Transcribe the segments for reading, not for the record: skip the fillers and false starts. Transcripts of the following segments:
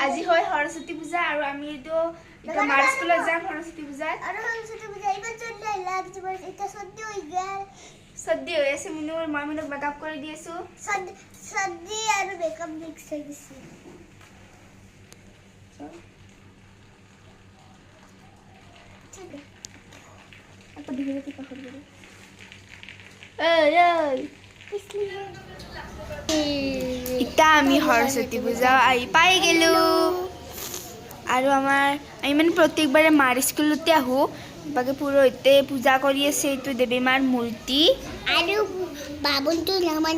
আজি হয় সৰস্বতী পূজা আৰু আমি এইটো এটা মাৰ স্কুলত যাম সৰস্বতী পূজাত আৰু সৰস্বতী পূজা ইমান জলদি আহিলা এটা সদ্য হৈ গেল সদ্য হৈ আছে মিনুৰ মই মিনুক মেকআপ কৰি দি আছো সদ্য আৰু মেকআপ মিক্স হৈ গৈছে apa dihilangin pakai dulu ay ইটা আমি সৰস্বতী পূজা আহি পাই গেলো আৰু আমাৰ আমি মানে প্ৰত্যেকবাৰে মাৰ স্কুলতে আহো বাকি পুৰোহিতে পূজা কৰি আছে এইটো দেৱী মাৰ মূৰ্তি আৰু বাবুনটো নামান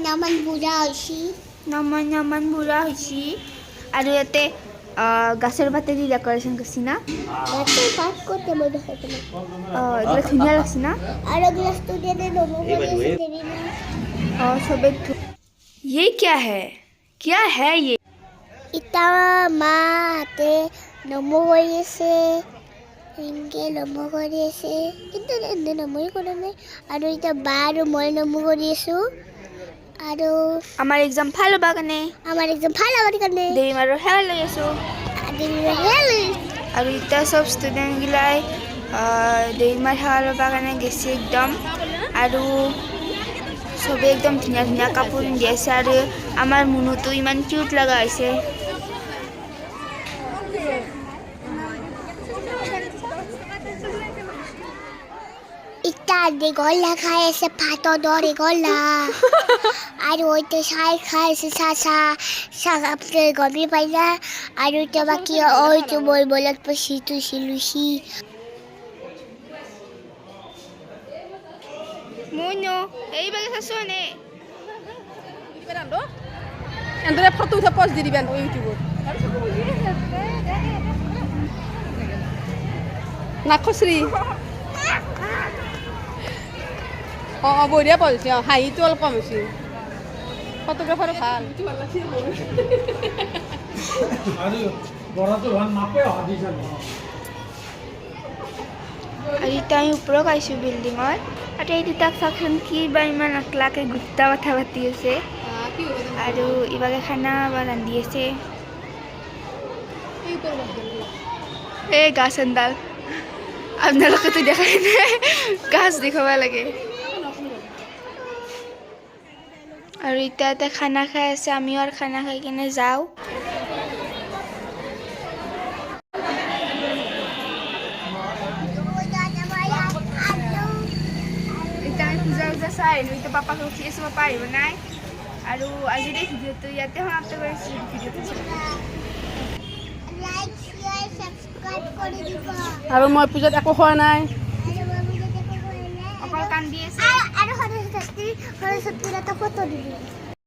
বুঢ়া হৈছে আৰু ইয়াতে গাছৰ পাতেদি ডেকৰেশ্যন কৰিছি না গাছৰ পাত ক'তে মই দেখাই তোমাক এইবিলাক ধুনীয়া লাগছি না আৰু গ্লাছটো দিয়ে নমো কৰি আছে দেৱী মা সবে ये क्या है ये ইটা মাতে নমো কৰি আছে ইনকে নমো কৰি আছে কিন্তু এনে নমো কৰা নাই আৰু ইটা বা আৰু মই নমো কৰি আছো আৰু আমাৰ এক্সাম ভাল হ'ব কাৰণে দেৱী মাৰৰ সেৱা লৈ আছো আৰু এতিয়া চব ষ্টুডেণ্ট গিলাই দেৱী মাৰ সেৱা ল'ব কাৰণে গেছে একদম আৰু সবে একদম ধুনীয়া ধুনীয়া কাপোৰ পিন্ধি আছে আৰু আমাৰ মুনুটো ইমান কিউট লগা হৈছে ইটা দীঘলা খাই আছে ভাতৰ দৰে গলা আৰু ওইটো চাই খাই আছে চাহ গমি পাই না আৰু এতিয়া বাকী ওইটো মই বলত পচিটো চিলুচি মুনু এইবাগে চাইছো নে এন্দরে ফটো উঠে পোস্ট দি দিবেন ইউটিউবত নাকশ্রী বঢ়িয়া পঢ়িছে হাঁহিটো অলপ কম হৈছে ফটোগ্ৰাফাৰো ভাল আৰু এতিয়া আমি ওপৰত আহিছোঁ বিল্ডিঙৰ আৰু এই দুটাক চাওকচোন কি বা ইমান একলাকে গুপ্তা কথা পাতি আছে আৰু ইবাগে খানা বা ৰান্ধি আছে এই গাছ এনডাল আপোনালোকেতো দেখাই নাই গাছ দেখাব লাগে আৰু এতিয়া এটা খানা খাই আছে আমিও আৰু খানা খাই কিনে যাওঁ এতিয়া আমি পূজা চাই আহিলোঁ এতিয়া পাপাক ৰখি আছোঁ পাপা আহিব নাই আৰু আজিৰ এই ভিডিঅ'টো ইয়াতে সমাপ্ত কৰিছোঁ ভিডিঅ'টো আৰু মই পূজাত একো খোৱা নাই অকল কান্দি আছে আৰু সৰস্বতীৰ এটা ফটো দিবি